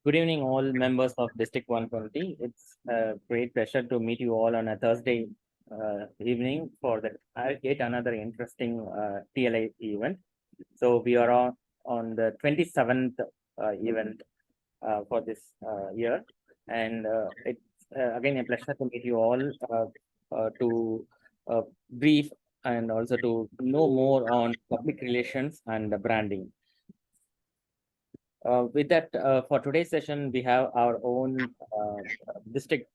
Good evening, all members of District 120. It's a great pleasure to meet you all on a Thursday evening for yet another interesting TLA event. So we are on the 27th event for this year, and it's again a pleasure to meet you all to brief and also to know more on public relations and branding. With that, for today's session, we have our own district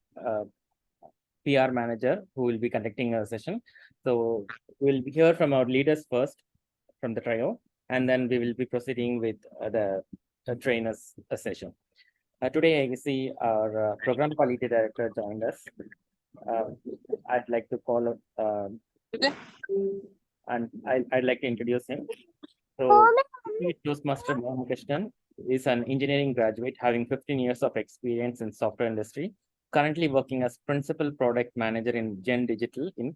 PR manager who will be conducting a session. So we'll hear from our leaders first from the trio, and then we will be proceeding with the trainers session. Today, I see our program quality director joined us. I'd like to call and I'd like to introduce him. So, Toastmaster Mohan Krishnan is an engineering graduate having 15 years of experience in software industry, currently working as principal product manager in Gen Digital Inc.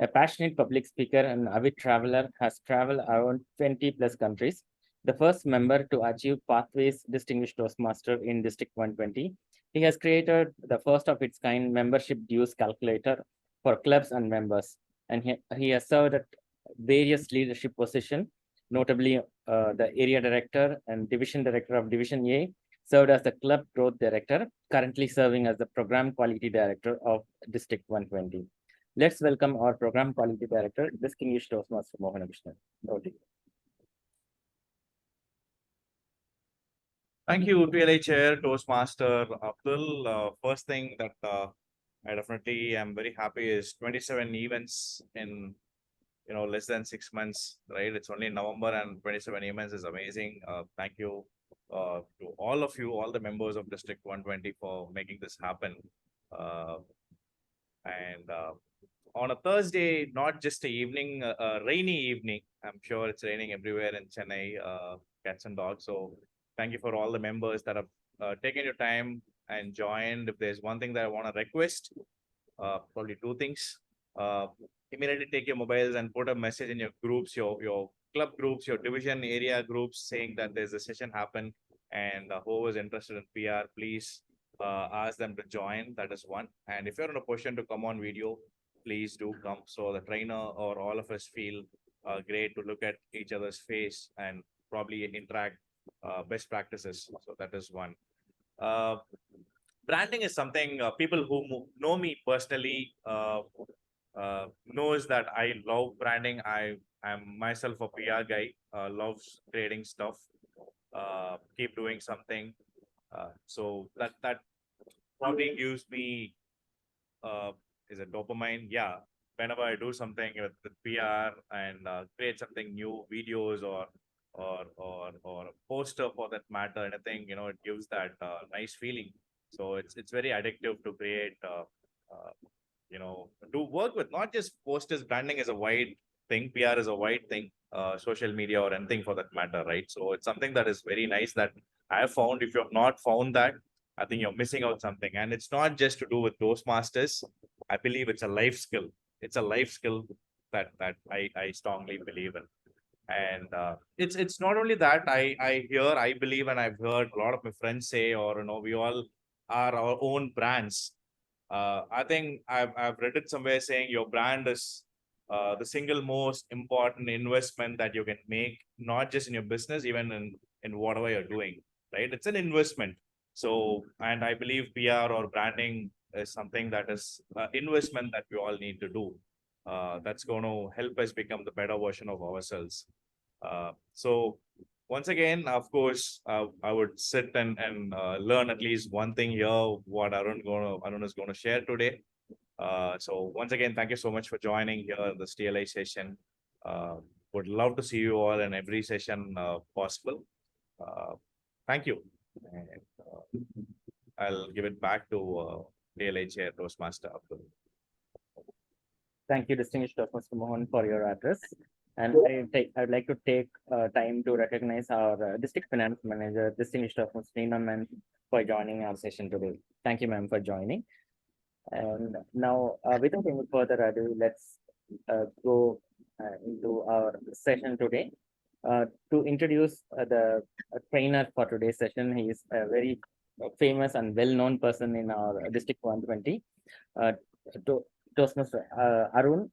A passionate public speaker and avid traveler, has traveled around 20 plus countries. The first member to achieve Pathways Distinguished Toastmaster in District 120. He has created the first of its kind membership dues calculator for clubs and members, and he has served at various leadership positions, notably the area director and division director of Division A, served as the club growth director, currently serving as the program quality director of District 120. Let's welcome our program quality director, distinguished Toastmaster Mohan Krishnan. Thank you, TLA Chair, Toastmaster Abdul. First thing that I definitely am very happy is 27 events in less than 6 months, right? It's only November and 27 events is amazing. Thank you to all of you, all the members of District 120 for making this happen. And on a Thursday, not just a evening, a rainy evening. I'm sure it's raining everywhere in Chennai, cats and dogs. So thank you for all the members that have taken your time and joined. If there's one thing that I want to request, probably two things. Immediately take your mobiles and put a message in your groups, your club groups, your division area groups, saying that there's a session happen, and who is interested in PR, please ask them to join. That is one. And if you're in a position to come on video, please do come, so the trainer or all of us feel great to look at each other's face and probably interact best practices. So that is one. Branding is something people who know me personally knows that I love branding. I am myself a PR guy, loves creating stuff, keep doing something. So that probably gives me is a dopamine. Yeah, whenever I do something with PR and create something new, videos or a poster for that matter, anything, it gives that nice feeling. So it's very addictive to create to work with not just posters. Branding is a wide thing, PR is a wide thing, social media or anything for that matter, right? So it's something that is very nice that I have found. If you have not found that, I think you're missing out something. And it's not just to do with Toastmasters. I believe it's a life skill. It's a life skill that I strongly believe in. And it's not only that I believe, and I've heard a lot of my friends say, or we all are our own brands. I think I've read it somewhere saying your brand is the single most important investment that you can make, not just in your business, even in whatever you're doing, right? It's an investment. So, and I believe PR or branding is something that is investment that we all need to do. That's going to help us become the better version of ourselves. So once again, of course, I would sit and learn at least one thing here, what Arun is going to share today. So once again, thank you so much for joining here in this TLA session. Would love to see you all in every session possible. Thank you. And, I'll give it back to TLA Chair Toastmaster Abdul. Thank you, distinguished Toastmaster Mohan, for your address. And I'd like to take time to recognize our district finance manager, distinguished Toastmaster Neena ma'am, for joining our session today. Thank you, ma'am, for joining. And now, without any further ado, let's go into our session today. To introduce the trainer for today's session, he is a very famous and well-known person in our District 120, Toastmaster Arun.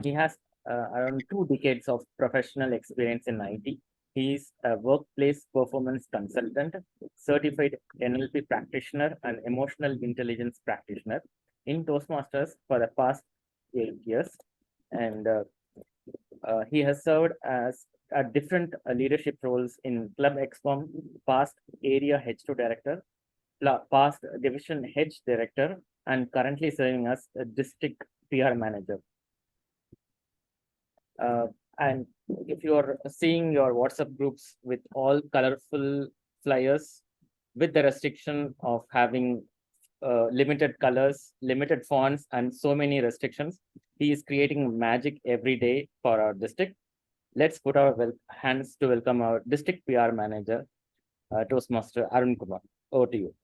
He has around 2 decades of professional experience in IT. He is a workplace performance consultant, certified NLP practitioner, and emotional intelligence practitioner in Toastmasters for the past 8 years. And he has served as different leadership roles in Club XCOM, past area H2 director, past division H director, and currently serving as a district PR manager. And if you are seeing your WhatsApp groups with all colorful flyers with the restriction of having limited colors, limited fonts, and so many restrictions, he is creating magic every day for our district. Let's put our hands to welcome our district PR manager, Toastmaster Arun Kumar. Over to you.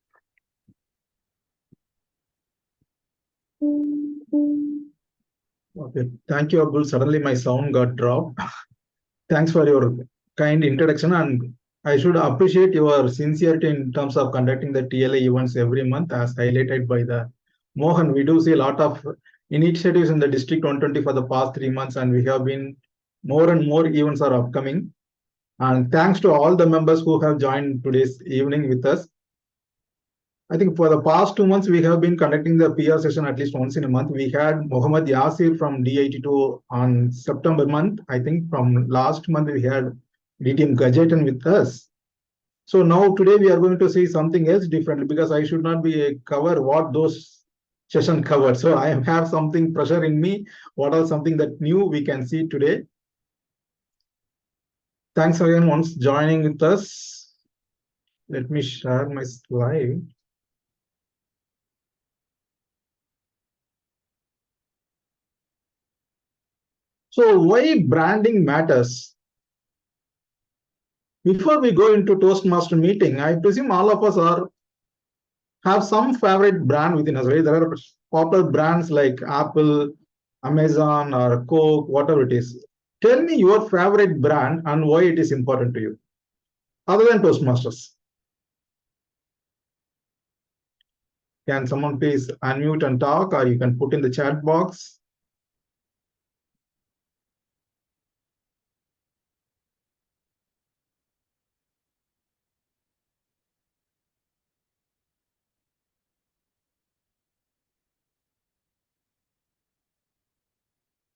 Okay, thank you, Abdul. Suddenly my sound got dropped. Thanks for your kind introduction, and I should appreciate your sincerity in terms of conducting the TLA events every month, as highlighted by the Mohan. We do see a lot of initiatives in the District 120 for the past 3 months, and we have been more and more events are upcoming. And thanks to all the members who have joined today's evening with us. I think for the past 2 months, we have been conducting the PR session at least once in a month. We had Mohammed Yasir from DIT2 on September month. I think from last month, we had DTM Gajetan with us. So now today we are going to see something else differently, because I should not be cover what those session covered. So I have something pressure in me. What are something that new we can see today? Thanks again once joining with us. Let me share my slide. So why branding matters? Before we go into Toastmaster meeting, I presume all of us have some favorite brand within us, right? There are popular brands like Apple, Amazon, or Coke, whatever it is. Tell me your favorite brand and why it is important to you, other than Toastmasters. Can someone please unmute and talk, or you can put in the chat box?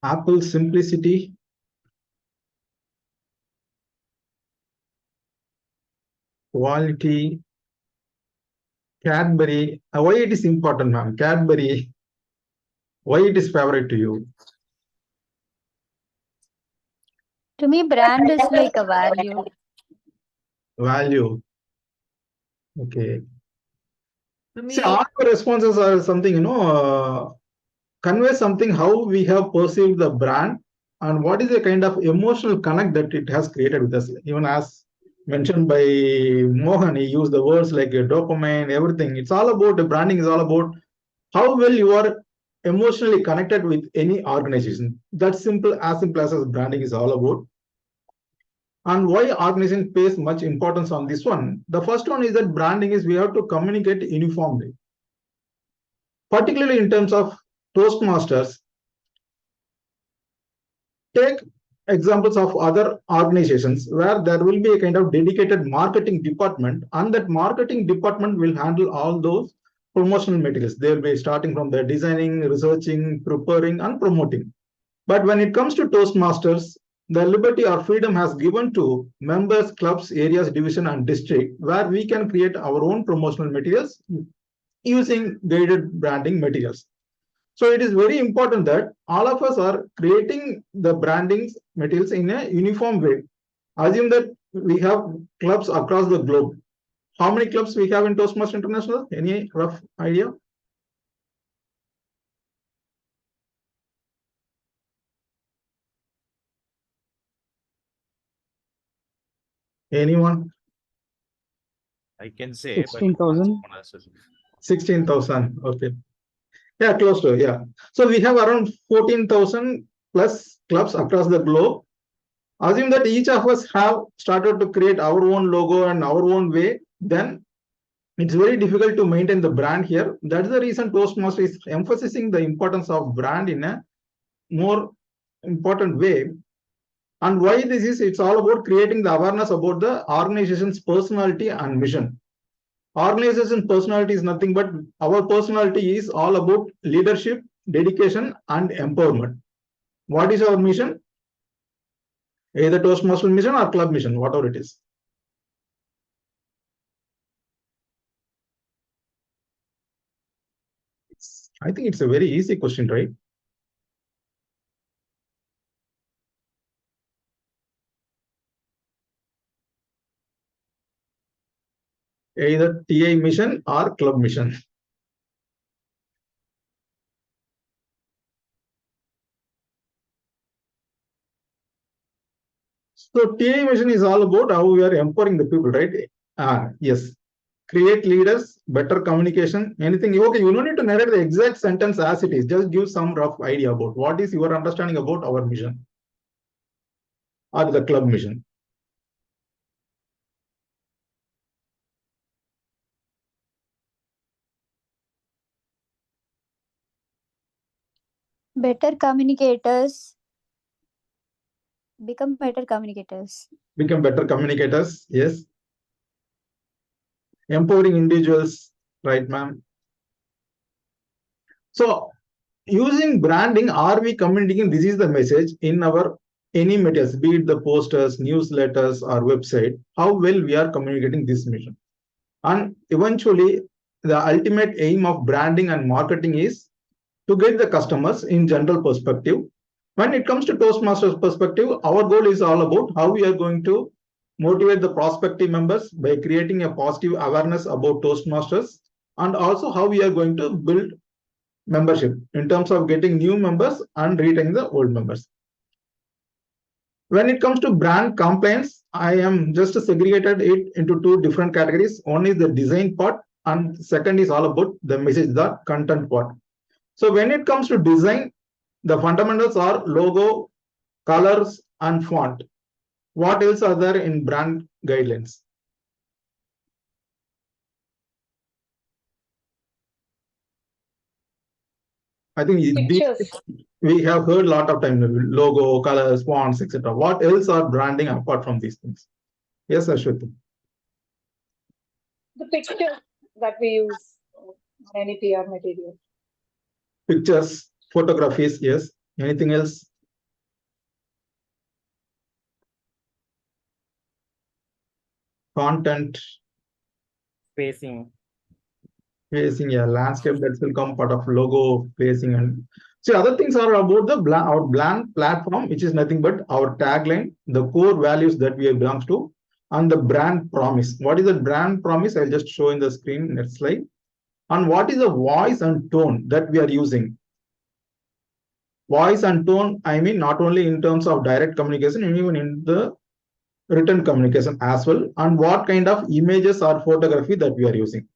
Apple simplicity. Quality. Cadbury. Why it is important, ma'am? Cadbury. Why it is favorite to you? To me, brand is like a value. Value. Okay. See, all the responses are something, convey something how we have perceived the brand and what is the kind of emotional connect that it has created with us. Even as mentioned by Mohan, he used the words like dopamine, everything. It's all about, the branding is all about how well you are emotionally connected with any organization. That's simple as branding is all about. And why organization pays much importance on this one. The first one is that branding is we have to communicate uniformly. Particularly in terms of Toastmasters, take examples of other organizations where there will be a kind of dedicated marketing department, and that marketing department will handle all those promotional materials. They will be starting from the designing, researching, preparing, and promoting. But when it comes to Toastmasters, the liberty or freedom has given to members, clubs, areas, division, and district, where we can create our own promotional materials using guided branding materials. So it is very important that all of us are creating the branding materials in a uniform way. Assume that we have clubs across the globe. How many clubs we have in Toastmasters International? Any rough idea? Anyone? I can say 16,000. 16,000. Okay. Yeah, close to, yeah. So we have around 14,000 plus clubs across the globe. Assume that each of us have started to create our own logo and our own way, then it's very difficult to maintain the brand here. That's the reason Toastmaster is emphasizing the importance of brand in a more important way. And why this is, it's all about creating the awareness about the organization's personality and mission. Organization personality is nothing but our personality is all about leadership, dedication, and empowerment. What is our mission? Either Toastmaster mission or club mission, whatever it is. I think it's a very easy question, right? Either TA mission or club mission. So TA mission is all about how we are empowering the people, right? Yes. Create leaders, better communication, anything. Okay, you don't need to narrate the exact sentence as it is. Just give some rough idea about what is your understanding about our mission or the club mission. Better communicators. Become better communicators. Become better communicators, yes. Empowering individuals, right, ma'am? So using branding, are we communicating this is the message in our any materials, be it the posters, newsletters, or website, how well we are communicating this mission. And eventually, the ultimate aim of branding and marketing is to get the customers in general perspective. When it comes to Toastmasters perspective, our goal is all about how we are going to motivate the prospective members by creating a positive awareness about Toastmasters, and also how we are going to build membership in terms of getting new members and retaining the old members. When it comes to brand compliance, I am just segregated it into two different categories. One is the design part, and second is all about the message, the content part. So when it comes to design, the fundamentals are logo, colors, and font. What else are there in brand guidelines? I think we have heard a lot of time, logo, colors, fonts, etc. What else are branding apart from these things? Yes, Ashwati. The picture that we use on any PR material. Pictures, photographies, yes. Anything else? Content, Spacing. facing, yeah, landscape that will come part of logo, facing, and so other things are about the our brand platform, which is nothing but our tagline, the core values that we belongs to, and the brand promise. What is the brand promise? I'll just show in the screen, next slide. And what is the voice and tone that we are using? Voice and tone, I mean, not only in terms of direct communication, even in the written communication as well, and what kind of images or photography that we are using.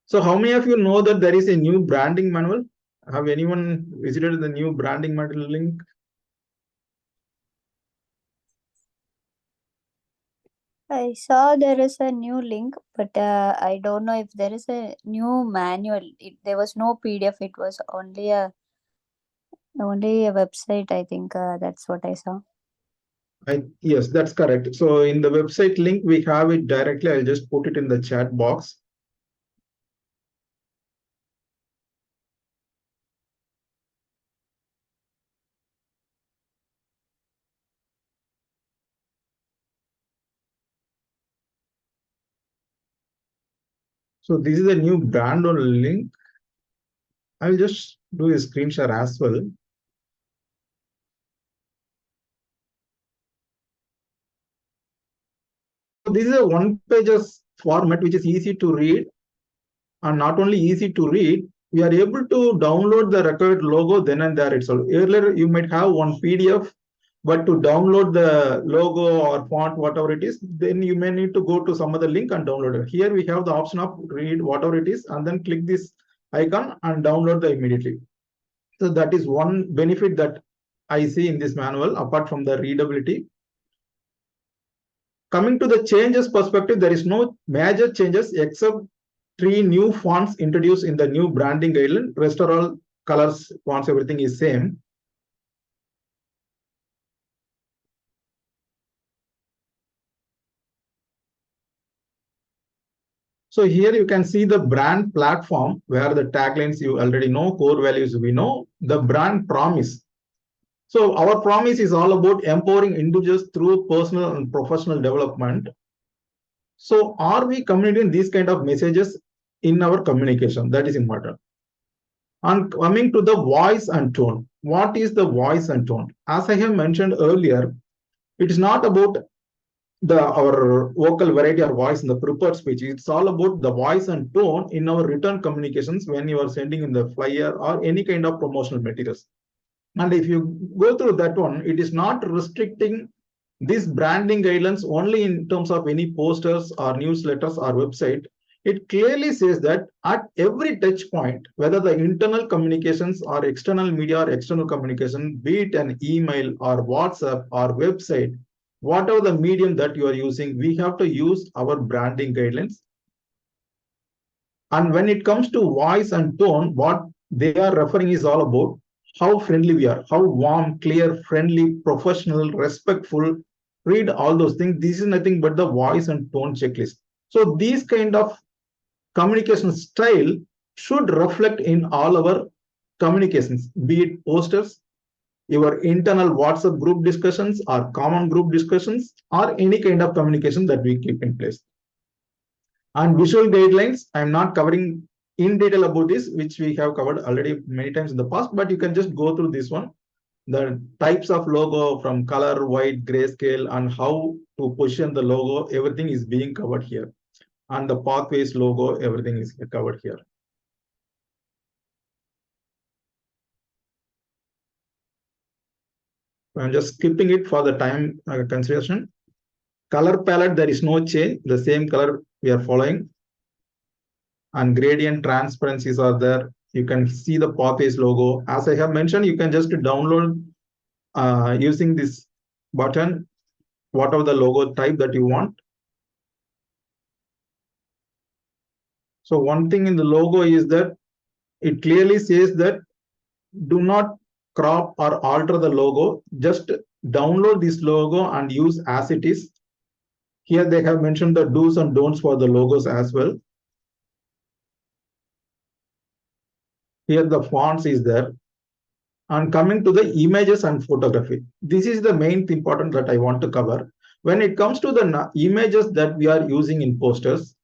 So how many of you know that there is a new branding manual? Have anyone visited the new branding manual link? I saw there is a new link, but I don't know if there is a new manual. There was no PDF. It was only a website. I think that's what I saw. Yes, that's correct. So in the website link, we have it directly. I'll just put it in the chat box. So this is a new brand on link. I'll just do a screen share as well. So this is a one-pages format which is easy to read, and not only easy to read, we are able to download the required logo then and there itself. Earlier, you might have one PDF, but to download the logo or font, whatever it is, then you may need to go to some other link and download it. Here we have the option of read whatever it is, and then click this icon and download the immediately. So that is one benefit that I see in this manual, apart from the readability. Coming to the changes perspective, there is no major changes except 3 new fonts introduced in the new branding guideline. Rest are all colors, fonts, everything is same. So here you can see the brand platform where the taglines you already know, core values we know, the brand promise. So our promise is all about empowering individuals through personal and professional development. So are we communicating these kind of messages in our communication? That is important. And coming to the voice and tone, what is the voice and tone? As I have mentioned earlier, it is not about our vocal variety or voice in the prepared speech. It's all about the voice and tone in our written communications when you are sending in the flyer or any kind of promotional materials. And if you go through that one, it is not restricting these branding guidelines only in terms of any posters or newsletters or website. It clearly says that at every touch point, whether the internal communications or external media or external communication, be it an email or WhatsApp or website, whatever the medium that you are using, we have to use our branding guidelines. And when it comes to voice and tone, what they are referring is all about how friendly we are, how warm, clear, friendly, professional, respectful, read all those things. This is nothing but the voice and tone checklist. So these kind of communication style should reflect in all our communications, be it posters, your internal WhatsApp group discussions or common group discussions, or any kind of communication that we keep in place. And visual guidelines, I'm not covering in detail about this, which we have covered already many times in the past, but you can just go through this one. The types of logo from color, white, grayscale, and how to position the logo, everything is being covered here. And the pathways logo, everything is covered here. I'm just skipping it for the time consideration. Color palette, there is no change. The same color we are following. And gradient transparencies are there. You can see the pathways logo. As I have mentioned, you can just download using this button, whatever the logo type that you want. So one thing in the logo is that it clearly says that do not crop or alter the logo. Just download this logo and use as it is. Here they have mentioned the do's and don'ts for the logos as well. Here the fonts is there. And coming to the images and photography, this is the main important that I want to cover. When it comes to the images that we are using in posters,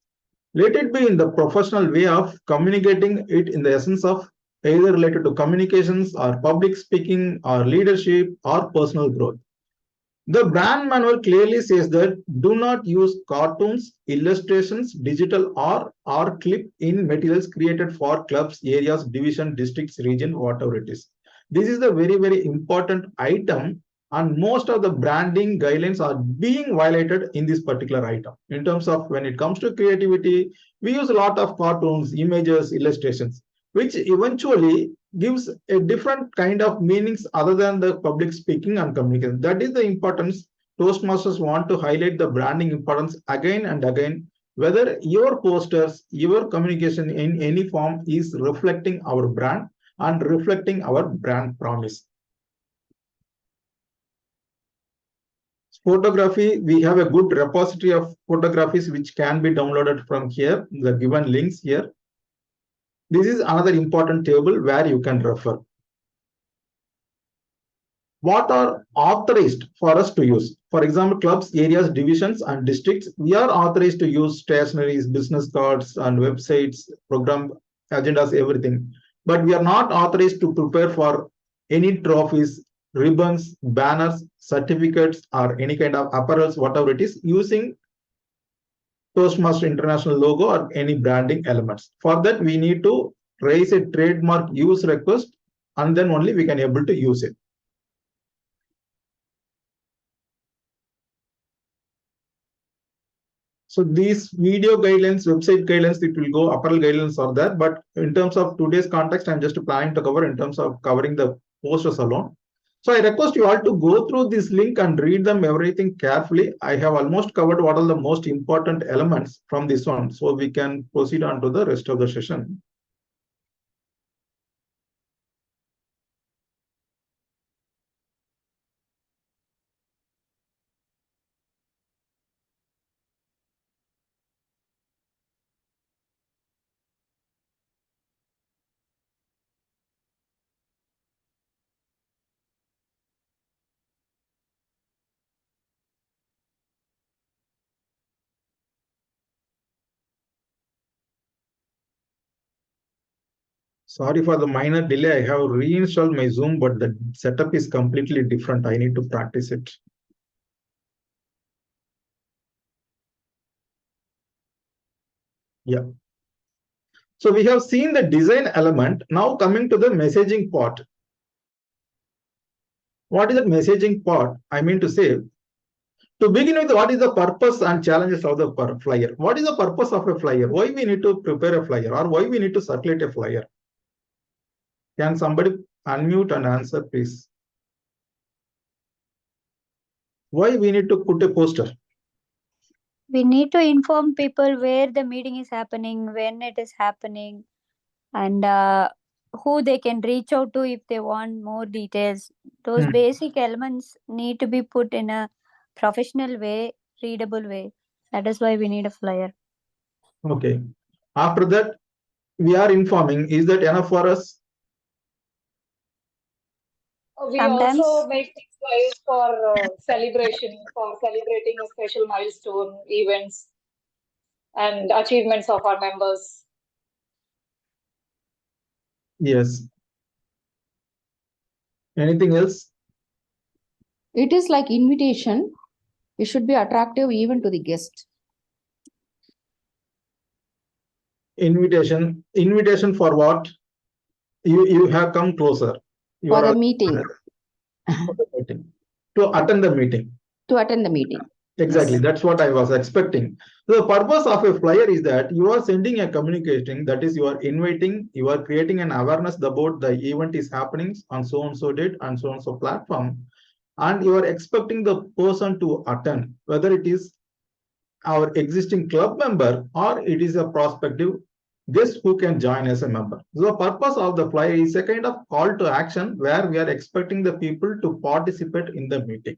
let it be in the professional way of communicating it in the essence of either related to communications or public speaking or leadership or personal growth. The brand manual clearly says that do not use cartoons, illustrations, digital or clip in materials created for clubs, areas, division, districts, region, whatever it is. This is the very, very important item, and most of the branding guidelines are being violated in this particular item. In terms of when it comes to creativity, we use a lot of cartoons, images, illustrations, which eventually gives a different kind of meanings other than the public speaking and communication. That is the importance. Toastmasters want to highlight the branding importance again and again, whether your posters, your communication in any form is reflecting our brand and reflecting our brand promise. Photography, we have a good repository of photographies which can be downloaded from here, the given links here. This is another important table where you can refer. What are authorized for us to use? For example, clubs, areas, divisions, and districts, we are authorized to use stationeries, business cards, and websites, program agendas, everything. But we are not authorized to prepare for any trophies, ribbons, banners, certificates, or any kind of apparels, whatever it is, using Toastmaster International logo or any branding elements. For that, we need to raise a trademark use request, and then only we can able to use it. So these video guidelines, website guidelines, it will go, apparel guidelines are there. But in terms of today's context, I'm just planning to cover in terms of covering the posters alone. So I request you all to go through this link and read them everything carefully. I have almost covered what are the most important elements from this one. So we can proceed on to the rest of the session. Sorry for the minor delay. I have reinstalled my Zoom, but the setup is completely different. I need to practice it. Yeah. So we have seen the design element. Now coming to the messaging part. What is the messaging part? I mean to say, to begin with, what is the purpose and challenges of the flyer? What is the purpose of a flyer? Why we need to prepare a flyer, or why we need to circulate a flyer? Can somebody unmute and answer, please? Why we need to put a poster? We need to inform people where the meeting is happening, when it is happening, and who they can reach out to if they want more details. Those basic elements need to be put in a professional way, readable way. That is why we need a flyer. Okay. After that, we are informing. Is that enough for us? We Sometimes- also make things flyers for celebration, for celebrating a special milestone, events, and achievements of our members. Yes. Anything else? It is like invitation. It should be attractive even to the guest. Invitation. Invitation for what? You have come closer. You For are the all- meeting, to attend the meeting. to attend the meeting. Exactly, Yes. that's what I was expecting. The purpose of a flyer is that you are sending a communication, that is, you are inviting, you are creating an awareness about the event is happening on so and so date and so and so platform, and you are expecting the person to attend, whether it is our existing club member or it is a prospective guest who can join as a member. So the purpose of the flyer is a kind of call to action where we are expecting the people to participate in the meeting.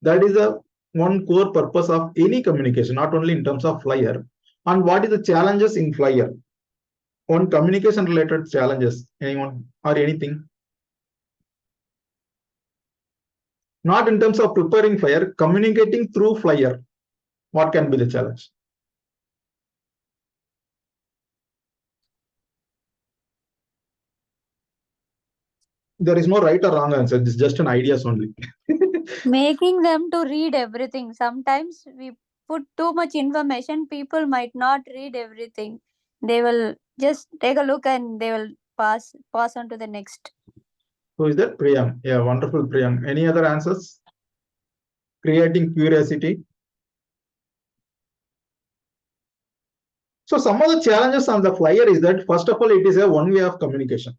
That is a one core purpose of any communication, not only in terms of flyer. And what is the challenges in flyer? On communication related challenges, anyone or anything? Not in terms of preparing flyer, communicating through flyer. What can be the challenge? There is no right or wrong answer. It's just an ideas only. Making them to read everything. Sometimes we put too much information, people might not read everything. They will just take a look and they will pass on to the next. Who is that? Priyam. Yeah, wonderful, Priyam. Any other answers? Creating curiosity. So some of the challenges on the flyer is that, first of all, it is a one way of communication.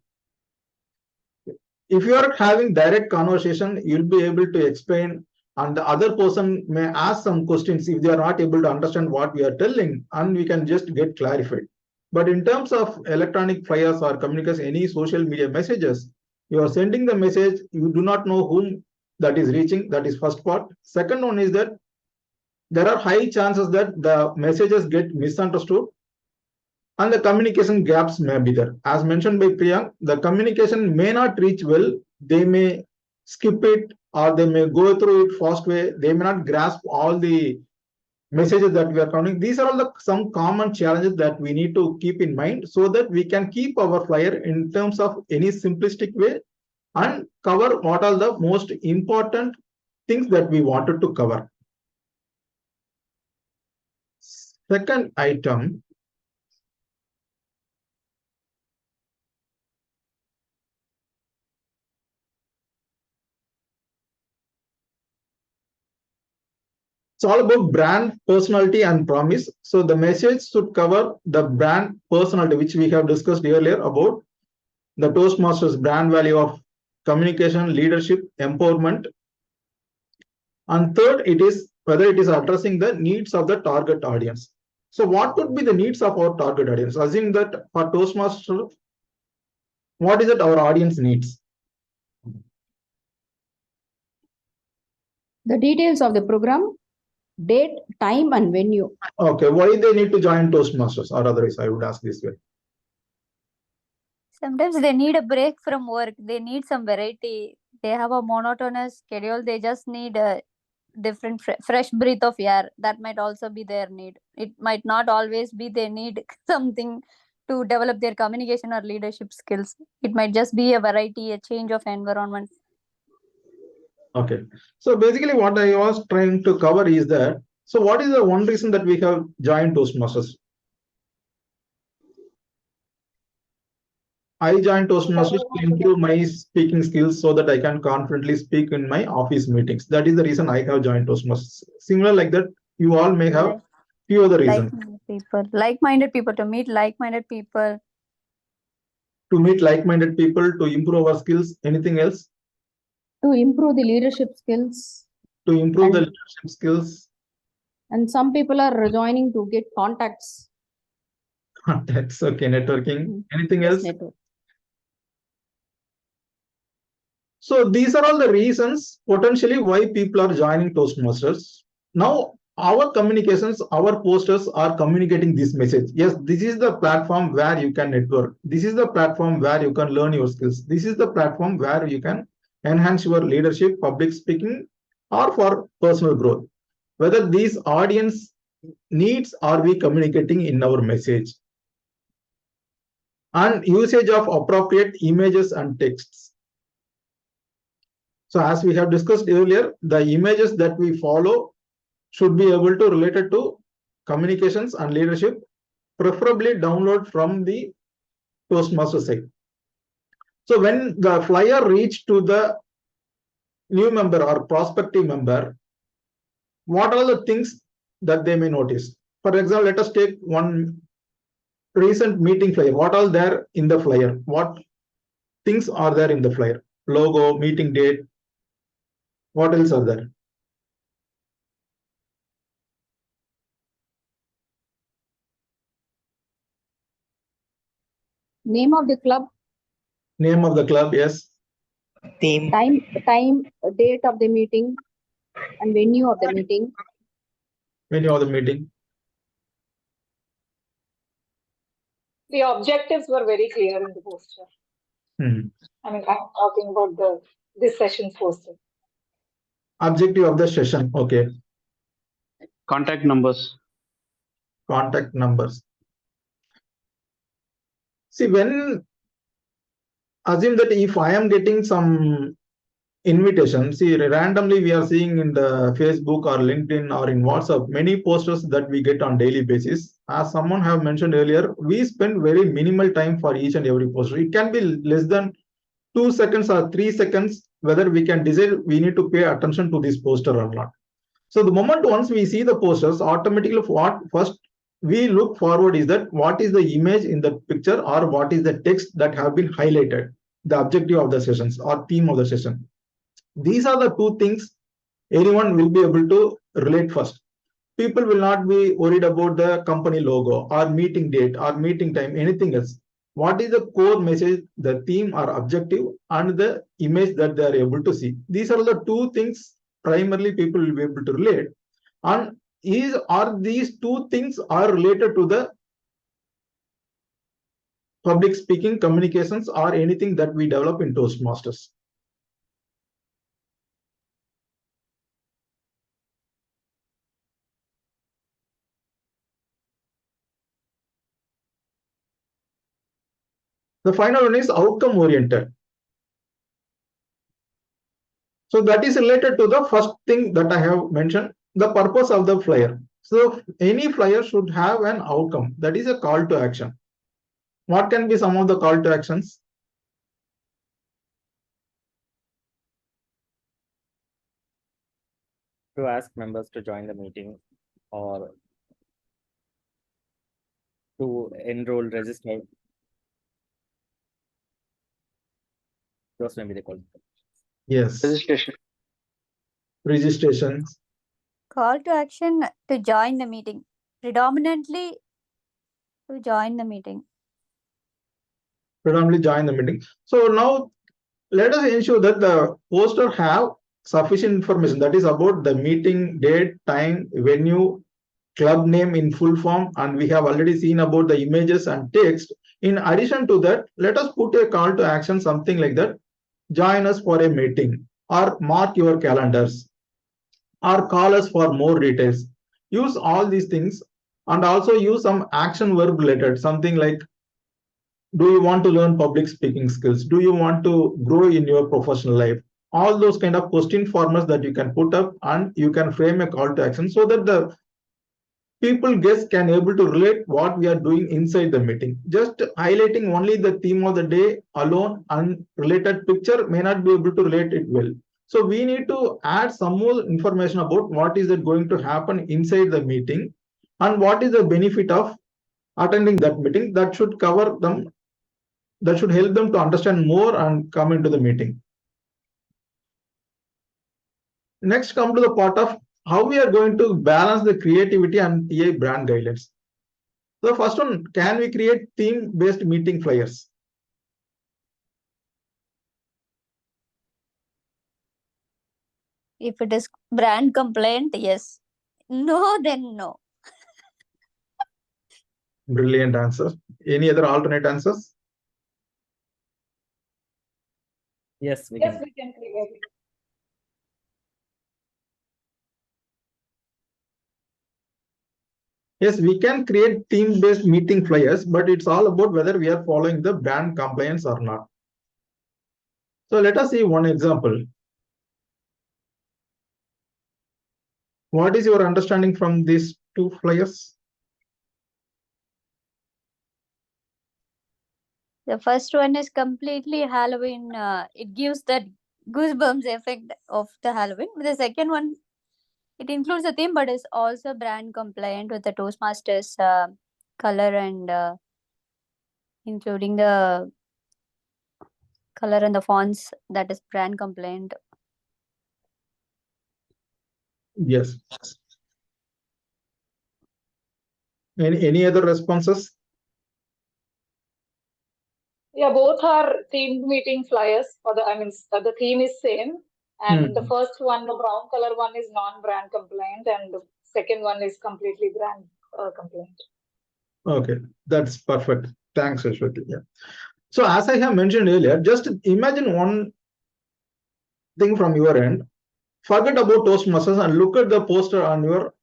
If you are having direct conversation, you'll be able to explain, and the other person may ask some questions if they are not able to understand what we are telling, and we can just get clarified. But in terms of electronic flyers or communication, any social media messages, you are sending the message, you do not know whom that is reaching. That is first part. Second one is that there are high chances that the messages get misunderstood and the communication gaps may be there. As mentioned by Priyank, the communication may not reach well. They may skip it or they may go through it fast way. They may not grasp all the messages that we are coming. These are all some common challenges that we need to keep in mind so that we can keep our flyer in terms of any simplistic way and cover what are the most important things that we wanted to cover. Second item. It's all about brand, personality, and promise. So the message should cover the brand personality, which we have discussed earlier about the Toastmasters brand value of communication, leadership, empowerment. And third, it is whether it is addressing the needs of the target audience. So what could be the needs of our target audience? Assume that for Toastmaster, what is it our audience needs? The details of the program, date, time, and venue. Okay, why they need to join Toastmasters, or otherwise I would ask this way. Sometimes they need a break from work. They need some variety. They have a monotonous schedule. They just need a different fresh breath of air. That might also be their need. It might not always be they need something to develop their communication or leadership skills. It might just be a variety, a change of environment. Okay, so basically what I was trying to cover is that, so what is the one reason that we have joined Toastmasters? I joined Toastmasters to improve my speaking skills so that I can confidently speak in my office meetings. That is the reason I have joined Toastmasters. Similar like that, you all may have few other reasons. Like-minded people, to meet like-minded people. To meet like-minded people, to improve our skills, anything else? To improve the leadership skills. To improve the And- leadership skills. And some people are joining to get contacts. That's okay, networking. Anything Yes, else? network. So these are all the reasons potentially why people are joining Toastmasters. Now, our communications, our posters are communicating this message. Yes, this is the platform where you can network. This is the platform where you can learn your skills. This is the platform where you can enhance your leadership, public speaking, or for personal growth. Whether these audience needs are we communicating in our message. And usage of appropriate images and texts. So as we have discussed earlier, the images that we follow should be able to relate it to communications and leadership, preferably download from the Toastmaster site. So when the flyer reach to the new member or prospective member, what are the things that they may notice? For example, let us take one recent meeting flyer. What are there in the flyer? What things are there in the flyer? Logo, meeting date. What else are there? Name of the club, Name of the club, yes. Theme. time, date of the meeting, and venue of the meeting. Venue of the meeting. The objectives were very clear in the poster. Hmm. I mean, I'm talking about this session's poster. Objective of the session. Okay. Contact numbers. Contact numbers. See, when assume that if I am getting some invitation, see, randomly we are seeing in the Facebook or LinkedIn or in WhatsApp, many posters that we get on daily basis. As someone have mentioned earlier, we spend very minimal time for each and every poster. It can be less than 2 seconds or 3 seconds, whether we can decide we need to pay attention to this poster or not. So the moment once we see the posters, automatically what first we look forward is that what is the image in the picture or what is the text that have been highlighted, the objective of the sessions or theme of the session. These are the two things anyone will be able to relate first. People will not be worried about the company logo or meeting date or meeting time, anything else. What is the core message, the theme or objective, and the image that they are able to see? These are the two things primarily people will be able to relate. And are these two things are related to the public speaking, communications, or anything that we develop in Toastmasters? The final one is outcome oriented. So that is related to the first thing that I have mentioned, the purpose of the flyer. So any flyer should have an outcome. That is a call to action. What can be some of the call to actions? To ask members to join the meeting or to enroll, register, Those may be the qualifications. Yes. Registration. Registration. Call to action to join the meeting. Predominantly to join the meeting. Predominantly join the meeting. So now let us ensure that the poster have sufficient information, that is about the meeting date, time, venue, club name in full form, and we have already seen about the images and text. In addition to that, let us put a call to action, something like that. Join us for a meeting, or mark your calendars, or call us for more details. Use all these things, and also use some action verb related, something like, do you want to learn public speaking skills? Do you want to grow in your professional life? All those kind of question formats that you can put up, and you can frame a call to action so that the people guests can able to relate what we are doing inside the meeting. Just highlighting only the theme of the day alone and related picture may not be able to relate it well. So we need to add some more information about what is it going to happen inside the meeting and what is the benefit of attending that meeting. That should cover them, that should help them to understand more and come into the meeting. Next, come to the part of how we are going to balance the creativity and TI brand guidelines. The first one, can we create theme-based meeting flyers? If it is brand complaint, yes. No, then no. Brilliant answer. Any other alternate answers? Yes, we Yes, can. we can create. Yes, we can create theme-based meeting flyers, but it's all about whether we are following the brand compliance or not. So let us see one example. What is your understanding from these two flyers? The first one is completely Halloween. It gives that goosebumps effect of the Halloween. The second one, it includes the theme, but is also brand compliant with the Toastmasters color and including the color and the fonts that is brand compliant. Yes. Any other responses? Yeah, both are themed meeting flyers. The theme is same. And the first one, the brown color one, is non-brand compliant, and the second one is completely brand compliant. Okay, that's perfect. Thanks, Ashwati. Yeah. So as I have mentioned earlier, just imagine one thing from your end. Forget about Toastmasters and look at the poster on your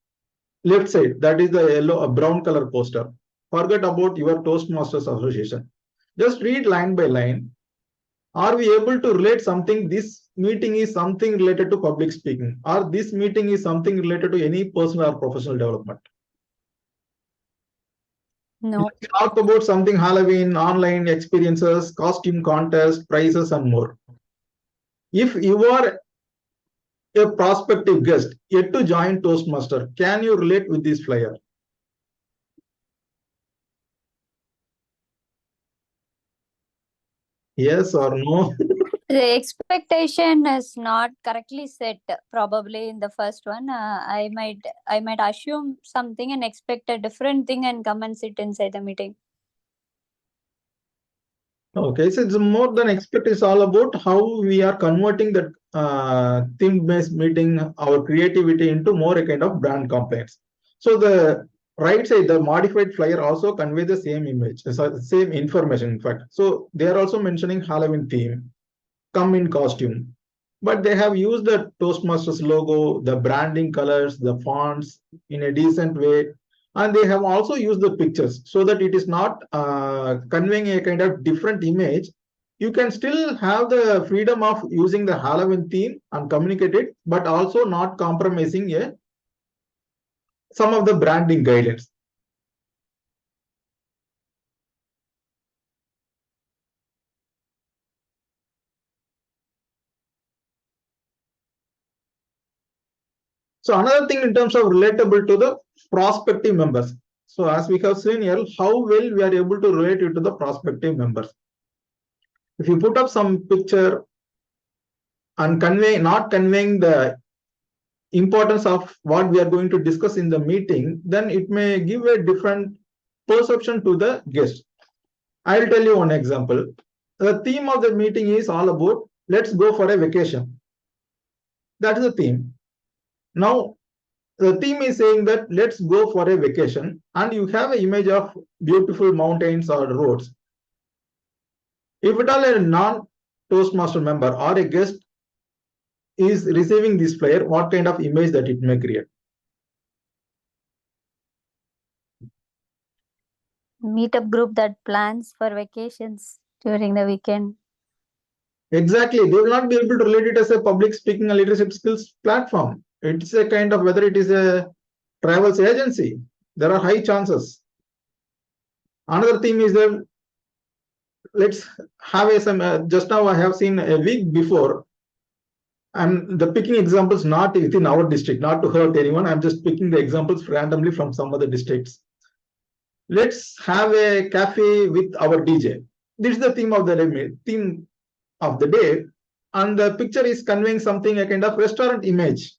left side. That is the brown color poster. Forget about your Toastmasters Association. Just read line by line. Are we able to relate something? This meeting is something related to public speaking, or this meeting is something related to any personal or professional development. No. Let's talk about something Halloween, online experiences, costume contest, prizes, and more. If you are a prospective guest yet to join Toastmaster, can you relate with this flyer? Yes or no? The expectation is not correctly set. Probably in the first one, I might assume something and expect a different thing and come and sit inside the meeting. Okay, so it's more than expect. It's all about how we are converting that theme-based meeting, our creativity into more a kind of brand compliance. So the right side, the modified flyer also convey the same image, so the same information, in fact. So they are also mentioning Halloween theme, come in costume, but they have used the Toastmasters logo, the branding colors, the fonts in a decent way, and they have also used the pictures so that it is not conveying a kind of different image. You can still have the freedom of using the Halloween theme and communicate it, but also not compromising some of the branding guidelines. So another thing in terms of relatable to the prospective members. So as we have seen here, how well we are able to relate it to the prospective members. If you put up some picture and not conveying the importance of what we are going to discuss in the meeting, then it may give a different perception to the guest. I'll tell you one example. The theme of the meeting is all about let's go for a vacation. That is the theme. Now, the theme is saying that let's go for a vacation, and you have an image of beautiful mountains or roads. If at all a non-Toastmaster member or a guest is receiving this flyer, what kind of image that it may create? Meetup group that plans for vacations during the weekend. Exactly. They will not be able to relate it as a public speaking and leadership skills platform. It's a kind of whether it is a travels agency. There are high chances. Another theme is that let's have just now I have seen a week before. I'm the picking examples not within our district, not to hurt anyone. I'm just picking the examples randomly from some other districts. Let's have a cafe with our DJ. This is the theme of the day, and the picture is conveying something, a kind of restaurant image.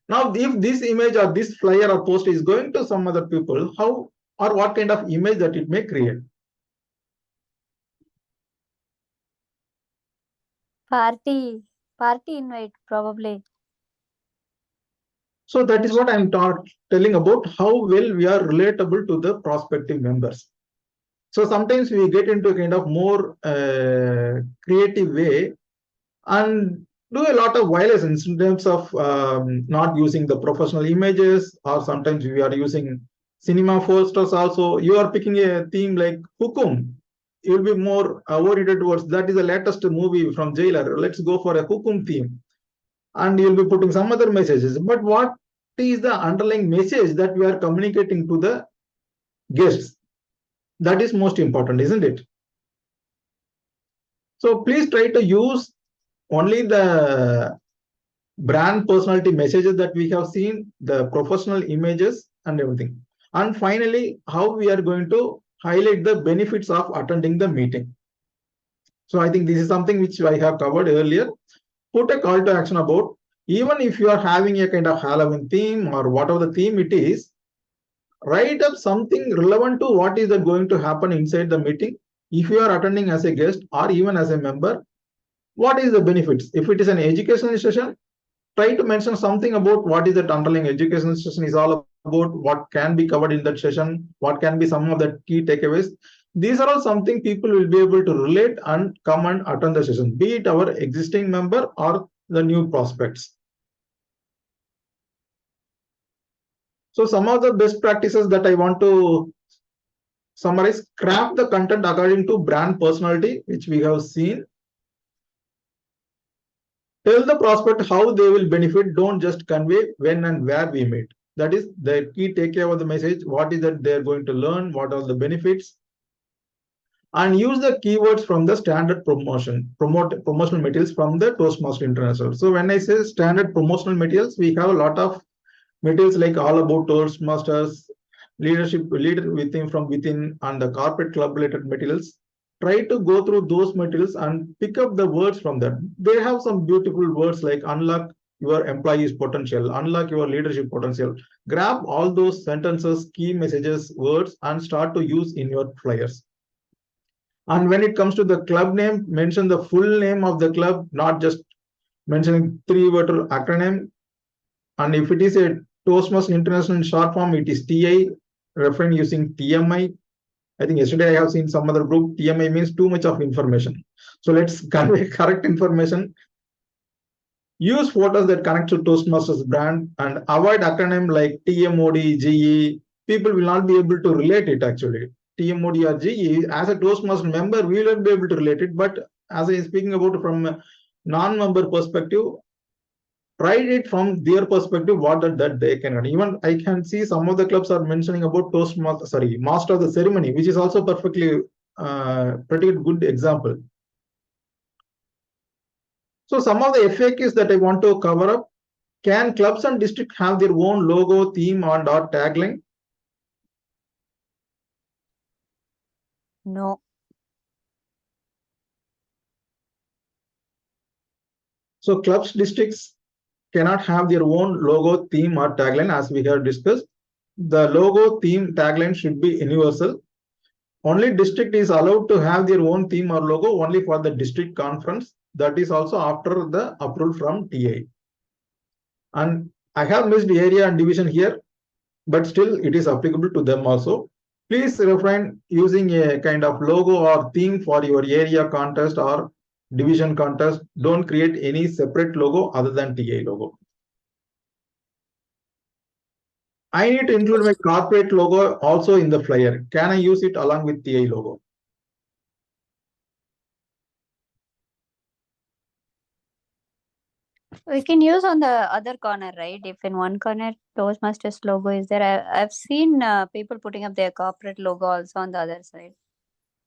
Now, if this image or this flyer or post is going to some other people, how or what kind of image that it may create? Party invite probably. So that is what I'm telling about how well we are relatable to the prospective members. So sometimes we get into a kind of more creative way and do a lot of violations in terms of not using the professional images, or sometimes we are using cinema posters also. You are picking a theme like Hukum. You'll be more oriented towards that is the latest movie from Jailer. Let's go for a Hukum theme. And you'll be putting some other messages. But what is the underlying message that we are communicating to the guests? That is most important, isn't it? So please try to use only the brand personality messages that we have seen, the professional images and everything. And finally, how we are going to highlight the benefits of attending the meeting. So I think this is something which I have covered earlier. Put a call to action about, even if you are having a kind of Halloween theme or whatever the theme it is, write up something relevant to what is going to happen inside the meeting. If you are attending as a guest or even as a member, what is the benefits? If it is an educational session, try to mention something about what is that underlying educational session is all about, what can be covered in that session, what can be some of the key takeaways. These are all something people will be able to relate and come and attend the session, be it our existing member or the new prospects. So some of the best practices that I want to summarize: craft the content according to brand personality, which we have seen. Tell the prospect how they will benefit. Don't just convey when and where we meet. That is the key takeaway of the message. What is that they're going to learn? What are the benefits? And use the keywords from the standard promotional materials from the Toastmaster International. So when I say standard promotional materials, we have a lot of materials like all about Toastmasters, leader within from within, and the corporate club related materials. Try to go through those materials and pick up the words from them. They have some beautiful words like unlock your employees' potential, unlock your leadership potential. Grab all those sentences, key messages, words, and start to use in your flyers. And when it comes to the club name, mention the full name of the club, not just mentioning 3-word acronym. And if it is a Toastmasters International in short form, it is TI, refrain using TMI. I think yesterday I have seen some other group, TMI means too much of information. So let's convey correct information. Use photos that connect to Toastmasters brand and avoid acronym like TMOD, GE. People will not be able to relate it actually. TMOD or GE, as a Toastmaster member, we will not be able to relate it. But as I am speaking about from a non-member perspective, write it from their perspective, what that they can. Even I can see some of the clubs are mentioning about master of the ceremony, which is also perfectly pretty good example. So some of the FAQs that I want to cover up: can clubs and districts have their own logo, theme, and or tagline? No. So clubs, districts cannot have their own logo, theme, or tagline, as we have discussed. The logo, theme, tagline should be universal. Only district is allowed to have their own theme or logo only for the district conference. That is also after the approval from TA. And I have missed area and division here, but still it is applicable to them also. Please refrain using a kind of logo or theme for your area contest or division contest. Don't create any separate logo other than TA logo. I need to include my corporate logo also in the flyer. Can I use it along with TA logo? We can use on the other corner, right? If in one corner Toastmasters logo is there, I've seen people putting up their corporate logo also on the other side.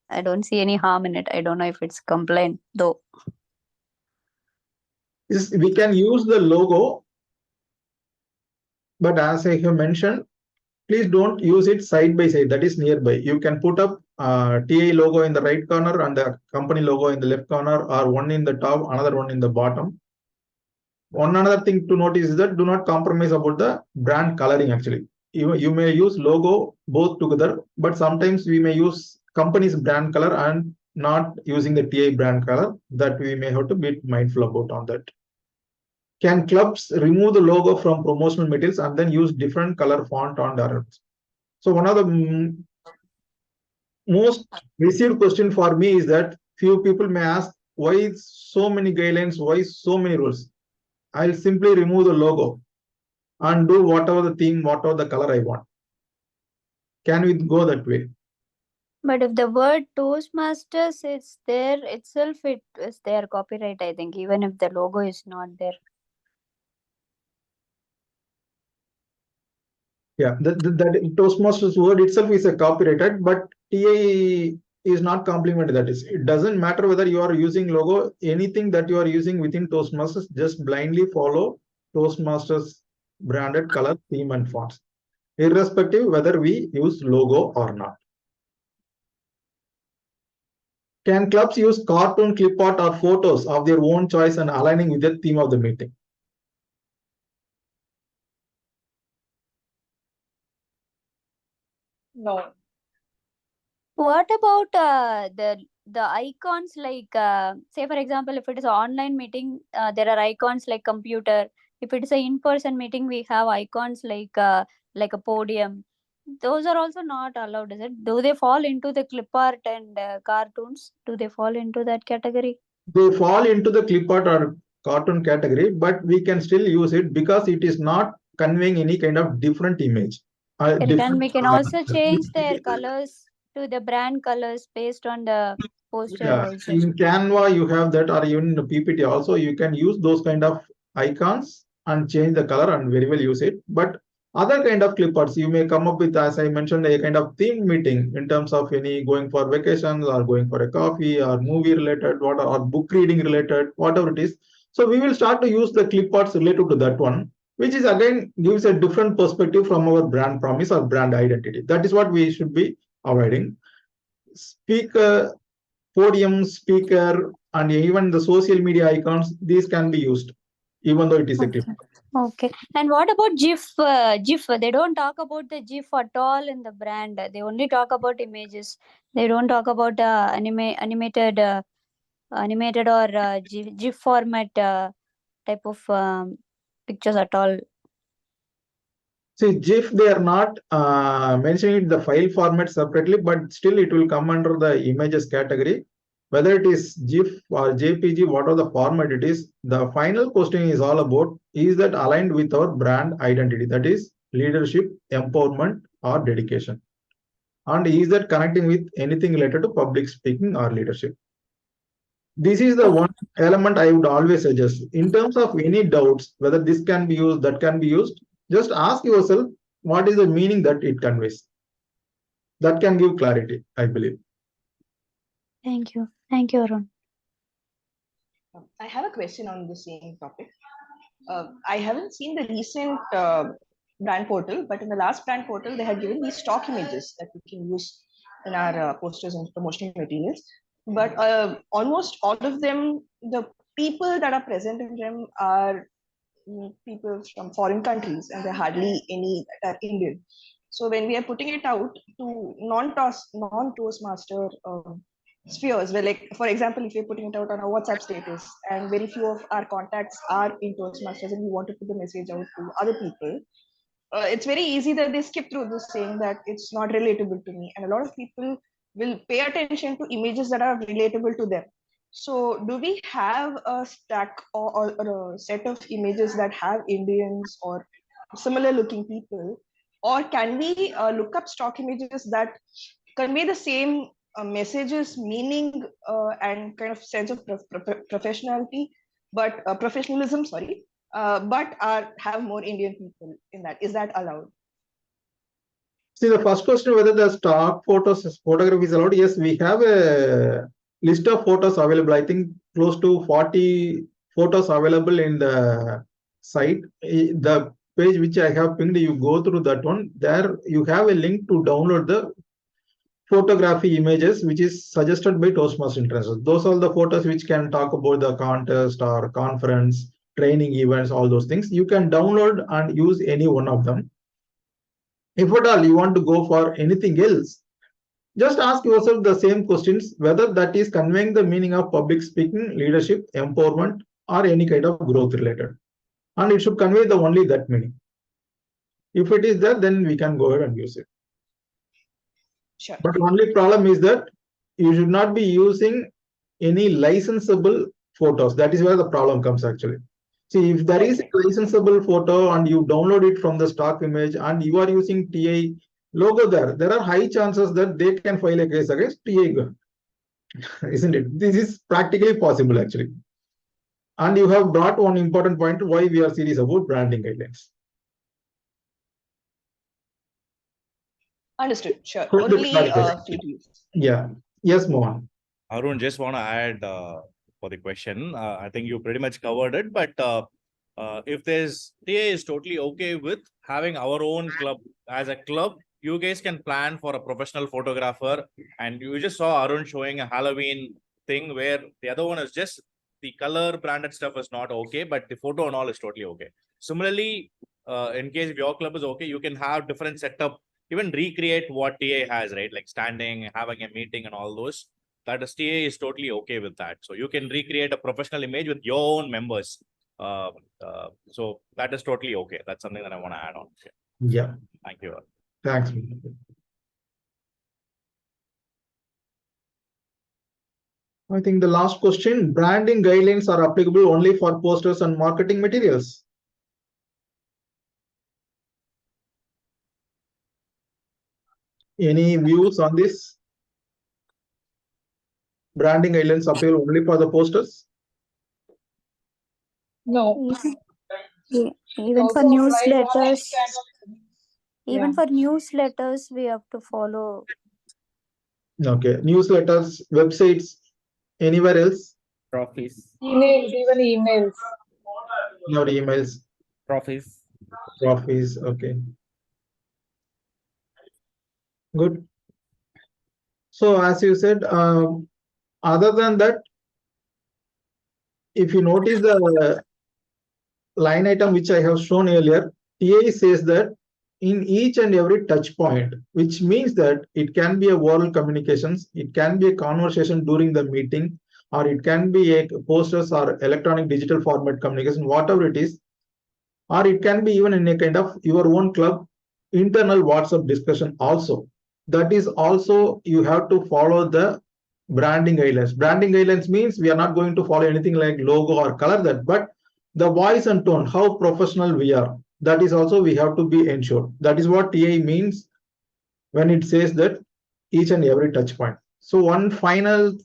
I don't see any harm in it. I don't know if it's complaint though. We can use the logo, but as I have mentioned, please don't use it side by side, that is nearby. You can put up TA logo in the right corner and the company logo in the left corner, or one in the top, another one in the bottom. One another thing to notice is that do not compromise about the brand coloring actually. You may use logo both together, but sometimes we may use company's brand color and not using the TA brand color. That we may have to be mindful about on that. Can clubs remove the logo from promotional materials and then use different color font on the? So one of the most received question for me is that few people may ask, why so many guidelines, why so many rules? I'll simply remove the logo and do whatever the theme, whatever the color I want. Can we go that way? But if the word Toastmasters is there itself, it is their copyright, I think, even if the logo is not there. Yeah, that Toastmasters word itself is a copyrighted, but TA is not complimented. That is, it doesn't matter whether you are using logo, anything that you are using within Toastmasters, just blindly follow Toastmasters branded color, theme, and fonts, irrespective whether we use logo or not. Can clubs use cartoon, clip art, or photos of their own choice and aligning with the theme of the meeting? No. What about the icons like say for example, if it is an online meeting, there are icons like computer. If it is an in-person meeting, we have icons like a podium. Those are also not allowed, is it? Do they fall into the clip art and cartoons? Do they fall into that category? They fall into the clip art or cartoon category, but we can still use it because it is not conveying any kind of different image. And we can also change their colors to the brand colors based on the poster. Yeah, Also. in Canva you have that, or even in the PPT also you can use those kind of icons and change the color and very well use it. But other kind of clip arts you may come up with, as I mentioned, a kind of theme meeting in terms of any going for vacations or going for a coffee or movie related, what or book reading related, whatever it is. So we will start to use the clip arts related to that one, which is again gives a different perspective from our brand promise or brand identity. That is what we should be avoiding. Speaker, podium, speaker, and even the social media icons, these can be used, even though it is a clip. Okay. And what about GIF? GIF, they don't talk about the GIF at all in the brand. They only talk about images. They don't talk about animated or GIF format type of pictures at all. See, GIF, they are not mentioning the file format separately, but still it will come under the images category. Whether it is GIF or JPG, whatever the format it is, the final question is all about, is that aligned with our brand identity? That is leadership, empowerment, or dedication. And is that connecting with anything related to public speaking or leadership? This is the one element I would always suggest. In terms of any doubts, whether this can be used, that can be used, just ask yourself, what is the meaning that it conveys? That can give clarity, I believe. Thank you. Thank you, Arun. I have a question on the same topic. I haven't seen the recent brand portal, but in the last brand portal, they had given these stock images that we can use in our posters and promotional materials. But almost all of them, the people that are present in them are people from foreign countries, and there are hardly any that are Indian. So when we are putting it out to non-Toastmaster spheres, where, like, for example, if you're putting it out on a WhatsApp status and very few of our contacts are in Toastmasters and we want to put the message out to other people, it's very easy that they skip through this, saying that it's not relatable to me. And a lot of people will pay attention to images that are relatable to them. So do we have a stack or a set of images that have Indians or similar looking people? Or can we look up stock images that convey the same messages, meaning, and kind of sense of professionality, but professionalism, sorry, but have more Indian people in that? Is that allowed? See, the first question, whether the stock photography is allowed. Yes, we have a list of photos available. I think close to 40 photos available in the site. The page which I have pinged, you go through that one. There you have a link to download the photography images, which is suggested by Toastmasters International. Those are the photos which can talk about the contest or conference, training events, all those things. You can download and use any one of them. If at all you want to go for anything else, just ask yourself the same questions, whether that is conveying the meaning of public speaking, leadership, empowerment, or any kind of growth related. And it should convey the only that meaning. If it is there, then we can go ahead and use it. Sure. But the only problem is that you should not be using any licensable photos. That is where the problem comes actually. See, if there is a licensable photo and you download it from the stock image and you are using TI logo there are high chances that they can file a case against TI, isn't it? This is practically possible actually. And you have brought one important point why we are serious about branding guidelines. Understood. Sure. Could be Only clarified. free to use. Yeah. Yes, Mohan. Arun, just want to add for the question. I think you pretty much covered it, but if there's TA is totally okay with having our own club. As a club, you guys can plan for a professional photographer, and you just saw Arun showing a Halloween thing where the other one is just the color branded stuff is not okay, but the photo and all is totally okay. Similarly, in case if your club is okay, you can have different setup, even recreate what TA has, right? Like standing, having a meeting and all those. That is, TA is totally okay with that. So you can recreate a professional image with your own members. So that is totally okay. That's something that I want to add on. Yeah. Thank you. Thanks. I think the last question, branding guidelines are applicable only for posters and marketing materials. Any views on this? Branding guidelines apply only for the posters? No. Even for Also apply for newsletters, any kind of- even Yeah. for newsletters, we have to follow. Okay. Newsletters, websites, anywhere else? Trophies. Emails, even emails. Your emails, Trophies. trophies. Okay. Good. So as you said, other than that, if you notice the line item which I have shown earlier, TA says that in each and every touch point, which means that it can be a oral communications, it can be a conversation during the meeting, or it can be a posters or electronic digital format communication, whatever it is, or it can be even in a kind of your own club internal WhatsApp discussion also. That is also you have to follow the branding guidelines. Branding guidelines means we are not going to follow anything like logo or color that, but the voice and tone, how professional we are, that is also we have to be ensured. That is what TA means when it says that each and every touch point. So one final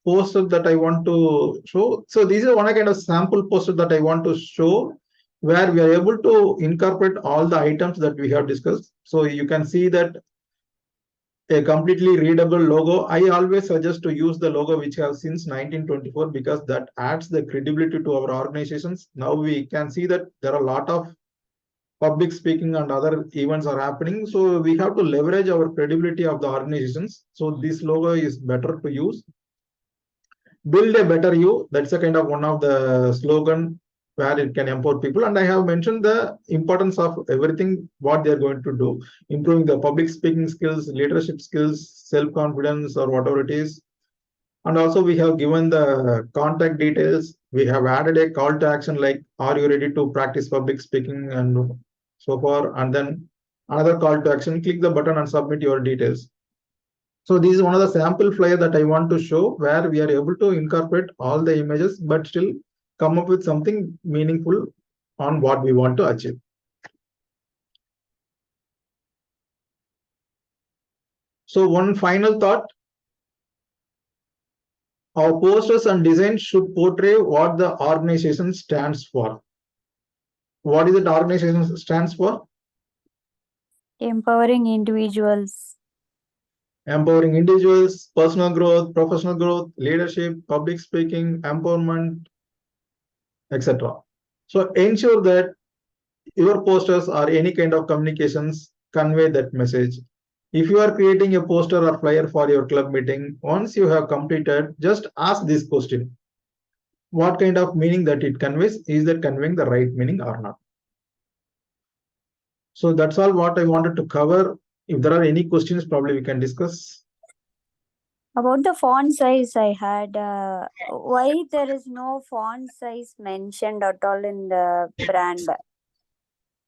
poster that I want to show. So this is one kind of sample poster that I want to show where we are able to incorporate all the items that we have discussed. So you can see that a completely readable logo. I always suggest to use the logo which have since 1924 because that adds the credibility to our organizations. Now we can see that there are a lot of public speaking and other events are happening. So we have to leverage our credibility of the organizations. So this logo is better to use. build a better you. That's a kind of one of the slogan where it can empower people. And I have mentioned the importance of everything what they're going to do, improving the public speaking skills, leadership skills, self-confidence, or whatever it is. And also we have given the contact details. We have added a call to action like, are you ready to practice public speaking and so far. And then another call to action, click the button and submit your details. So this is one of the sample flyer that I want to show where we are able to incorporate all the images, but still come up with something meaningful on what we want to achieve. So one final thought. Our posters and designs should portray what the organization stands for. What is it organization stands for? Empowering individuals. Empowering individuals, personal growth, professional growth, leadership, public speaking, empowerment, etc. So ensure that your posters or any kind of communications convey that message. If you are creating a poster or flyer for your club meeting, once you have completed, just ask this question. What kind of meaning that it conveys? Is that conveying the right meaning or not? So that's all what I wanted to cover. If there are any questions, probably we can discuss. About the font size, I had why there is no font size mentioned at all in the brand?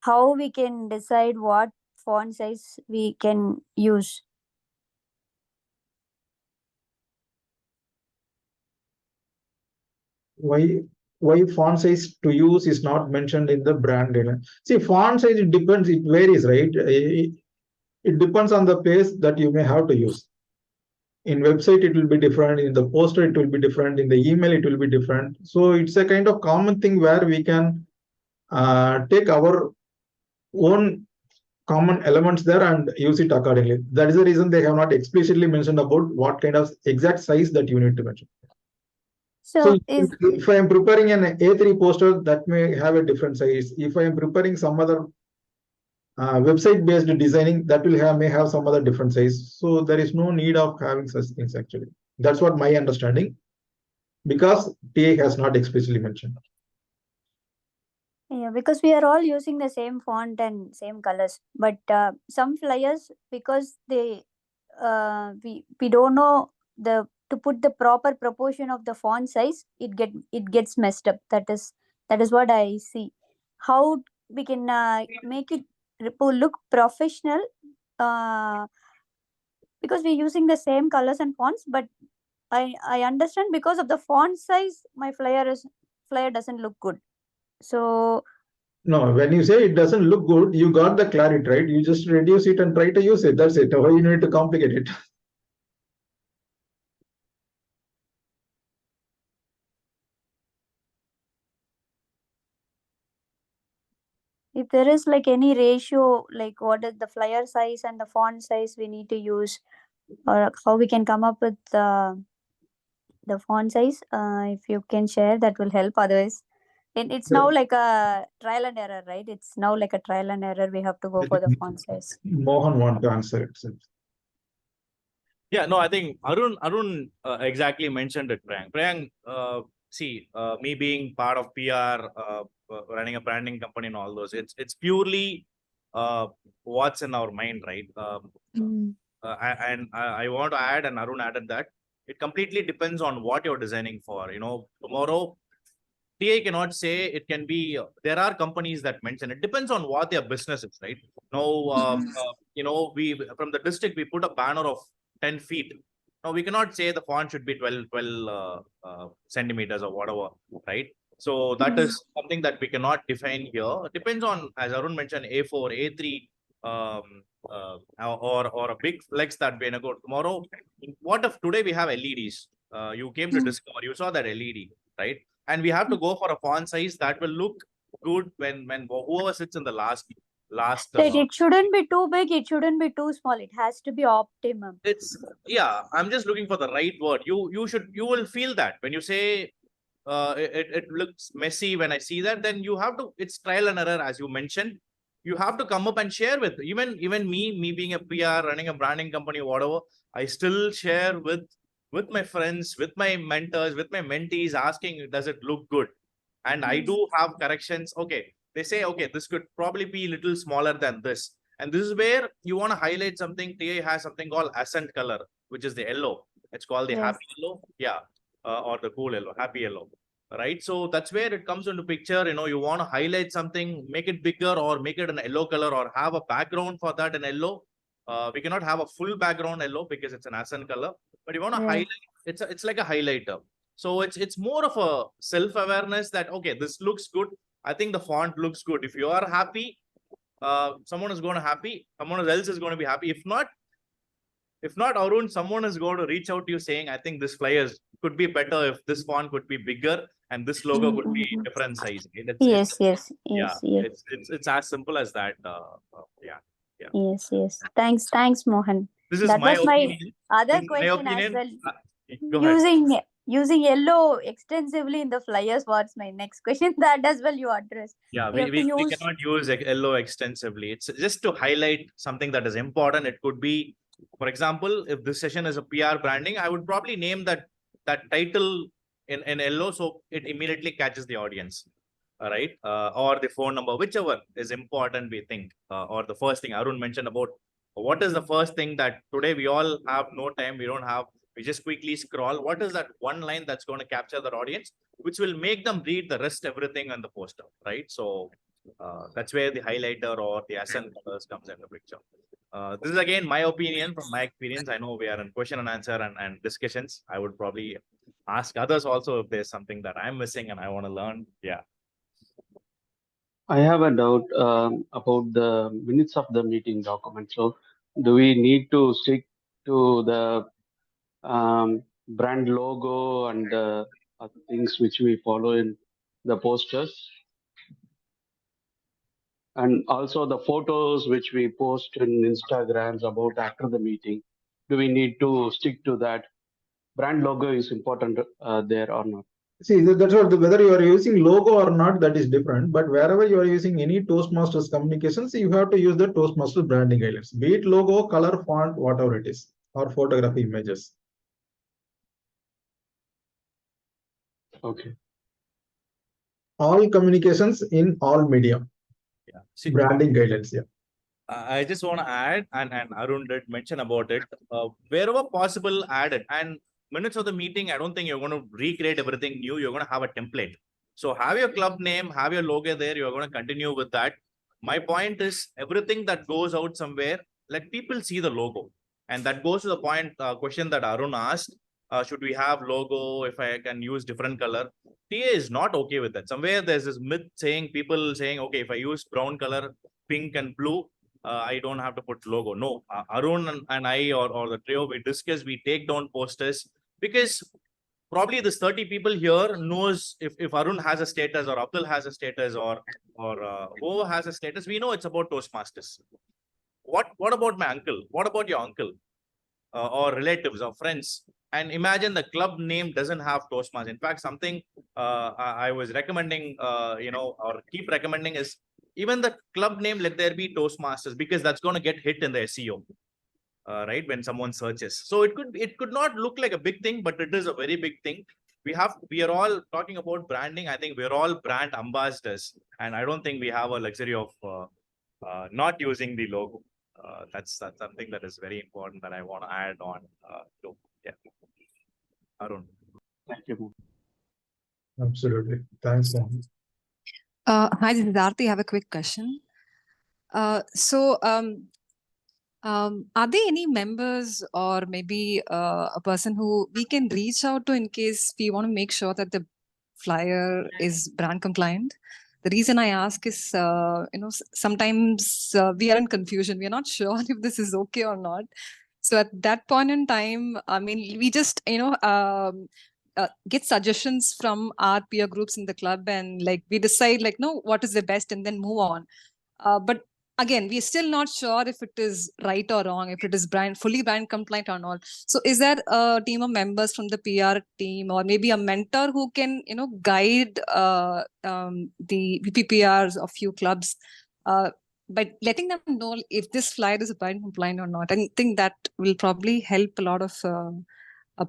How we can decide what font size we can use? Why font size to use is not mentioned in the brand data? See, font size, it depends, it varies, right? It depends on the place that you may have to use. In website, it will be different. In the poster, it will be different. In the email, it will be different. So it's a kind of common thing where we can take our own common elements there and use it accordingly. That is the reason they have not explicitly mentioned about what kind of exact size that you need to mention. So if I am preparing an A3 poster, that may have a different size. If I am preparing some other website-based designing, that will may have some other different size. So there is no need of having such things actually. That's what my understanding, because TA has not explicitly mentioned. Yeah, because we are all using the same font and same colors, but some flyers, because they we don't know to put the proper proportion of the font size, it gets messed up. That is what I see. How we can make it look professional, because we're using the same colors and fonts, but I understand because of the font size, my flyer doesn't look good. So no, when you say it doesn't look good, you got the clarity, right? You just reduce it and try to use it. That's it. Why you need to complicate it? if there is like any ratio, like what is the flyer size and the font size we need to use, or how we can come up with the font size, if you can share, that will help. Otherwise, it's now like a trial and error, right? It's now like a trial and error. We have to go for the font size. Mohan want to answer it. Yeah, no, I think Arun exactly mentioned it, Priyank. See, me being part of PR, running a branding company and all those, it's purely what's in our mind, right? I want to add, and Arun added that, it completely depends on what you're designing for. You know, tomorrow, TA cannot say it can be, there are companies that mention it depends on what their business is, right? Now, you know, from the district, we put a banner of 10 feet. Now, we cannot say the font should be 12 centimeters or whatever, right? So that is something that we cannot define here. It depends on, as Arun mentioned, A4, A3, or a big flex that we go tomorrow. What if today we have LEDs? You came to discover, you saw that LED, right? And we have to go for a font size that will look good when whoever sits in the last. It shouldn't be too big. It shouldn't be too small. It has to be optimum. I'm just looking for the right word. You will feel that when you say it looks messy. When I see that, then you have to. It's trial and error, as you mentioned. You have to come up and share with even me being a PR, running a branding company, whatever. I still share with with my friends, with my mentors, with my mentees, asking, does it look good? And I do have corrections. Okay, they say, okay, this could probably be a little smaller than this. And this is where you want to highlight something. TA has something called accent color, which is the yellow. It's called the Yes. happy yellow. Yeah. Or the cool yellow, happy yellow. Right. So that's where it comes into picture. You want to highlight something, make it bigger or make it an yellow color or have a background for that in yellow. We cannot have a full background yellow because it's an accent color, but you want to Yes. highlight, it's like a highlighter. So it's more of a self-awareness that, okay, this looks good. I think the font looks good. If you are happy, someone is going to happy, someone else is going to be happy. If not, Arun, someone is going to reach out to you saying, I think this flyers could be better if this font could be bigger and this logo could be Mhm. different size. Right? Yes, yes, Yeah, yes, it's as simple as that. Yeah. yes. Thanks, Mohan. This is That my was my opinion. other In my question as opinion, well. go ahead. Using yellow extensively in the flyers was my next question. That as well you addressed. Yeah, We have to we use. cannot use yellow extensively. It's just to highlight something that is important. It could be, for example, if this session is a PR branding, I would probably name that title in yellow so it immediately catches the audience. All right. Or the phone number, whichever is important, we think. Or the first thing Arun mentioned about what is the first thing that today we all have no time, we just quickly scroll. What is that one line that's going to capture the audience, which will make them read the rest everything on the poster, right? So that's where the highlighter or the accent colors comes into picture. This is again my opinion from my experience. I know we are in question and answer and discussions. I would probably ask others also if there's something that I'm missing and I want to learn. Yeah. I have a doubt about the minutes of the meeting document. So, do we need to stick to the brand logo and other things which we follow in the posters? And also the photos which we post in Instagrams about after the meeting. Do we need to stick to that? Brand logo is important there or not? See, that's what whether you are using logo or not, that is different. But wherever you are using any Toastmasters communications, you have to use the Toastmasters branding guidelines, be it logo, color, font, whatever it is, or photography images. Okay. All communications in all media. Yeah. See, Branding guidelines. Yeah. I just want to add, and Arun did mention about it, wherever possible, add it. And minutes of the meeting, I don't think you're going to recreate everything new. You're going to have a template. So have your club name, have your logo there. You're going to continue with that. My point is everything that goes out somewhere, let people see the logo. And that goes to the point question that Arun asked. Should we have logo if I can use different color? TA is not okay with that. Somewhere there's this myth saying, people saying, okay, if I use brown color, pink and blue, I don't have to put logo. No, Arun and I or the trio, we discuss, we take down posters because probably this 30 people here knows if Arun has a status or Abdul has a status or who has a status, we know it's about Toastmasters. What about my uncle? What about your uncle or relatives or friends? And imagine the club name doesn't have Toastmasters. In fact, something I was recommending, or keep recommending is even the club name, let there be Toastmasters because that's going to get hit in the SEO, right? When someone searches. So it could not look like a big thing, but it is a very big thing. We are all talking about branding. I think we're all brand ambassadors, and I don't think we have a luxury of not using the logo. That's something that is very important that I want to add on to. Yeah. Arun. Thank you. Absolutely. Thanks, Mohan. Hi, this is Aarti. I have a quick question. Are there any members or maybe a person who we can reach out to in case we want to make sure that the flyer is brand compliant? The reason I ask is, sometimes we are in confusion. We are not sure if this is okay or not. So at that point in time, I mean, we just, get suggestions from our peer groups in the club and like we decide like, no, what is the best and then move on. But again, we're still not sure if it is right or wrong, if it is fully brand compliant or not. So is there a team of members from the PR team or maybe a mentor who can, guide the VPPRs of few clubs by letting them know if this flyer is brand compliant or not? I think that will probably help a lot of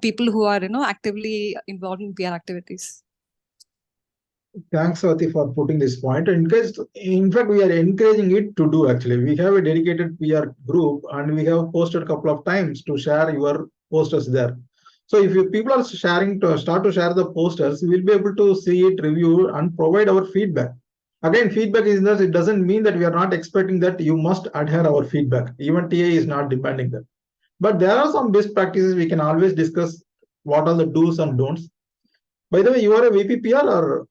people who are, actively involved in PR activities. Thanks, Swati, for putting this point. In fact, we are encouraging it to do actually. We have a dedicated PR group and we have posted a couple of times to share your posters there. So if you people are sharing to start to share the posters, we will be able to see it, review, and provide our feedback. Again, feedback is that it doesn't mean that we are not expecting that you must adhere our feedback. Even TA is not demanding that. But there are some best practices we can always discuss what are the do's and don'ts. By the way, you are a VPPR or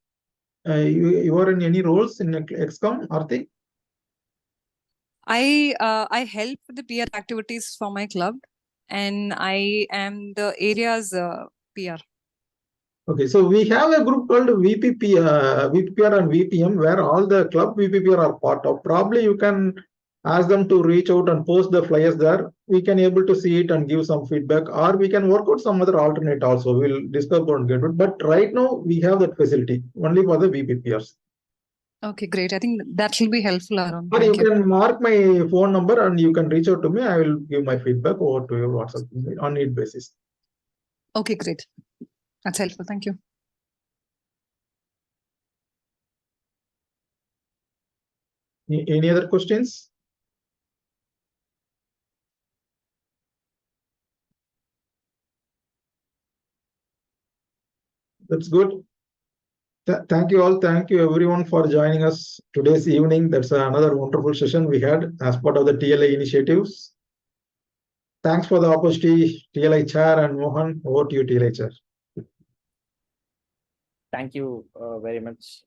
you are in any roles in XCOM, Arti? I help with the PR activities for my club, and I am the area's PR. Okay, so we have a group called VPPR and VPM where all the club VPPR are part of. Probably you can ask them to reach out and post the flyers there. We can able to see it and give some feedback, or we can work out some other alternate also. We'll discuss about it. But right now we have that facility only for the VPPRs. Okay, great. I think that will be helpful, Arun. Or you Thank you. can mark my phone number and you can reach out to me. I will give my feedback over to your WhatsApp on need basis. Okay, great. That's helpful. Thank you. Any other questions? That's good. Thank you all. Thank you everyone for joining us today's evening. That's another wonderful session we had as part of the TLI initiatives. Thanks for the opportunity, TLI Chair and Mohan. Over to you, TLI Chair. Thank you very much,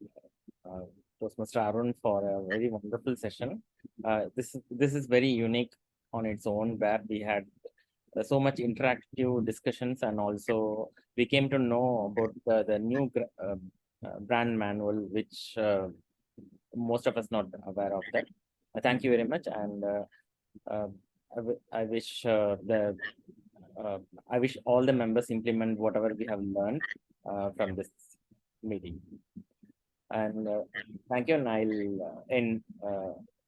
Toastmaster Arun, for a very wonderful session. This is very unique on its own, where we had so much interactive discussions, and also we came to know about the new brand manual, which most of us not aware of that. Thank you very much, and I wish I wish all the members implement whatever we have learned from this meeting. And thank you, and I'll end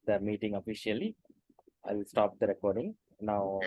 the meeting officially. I'll stop the recording now.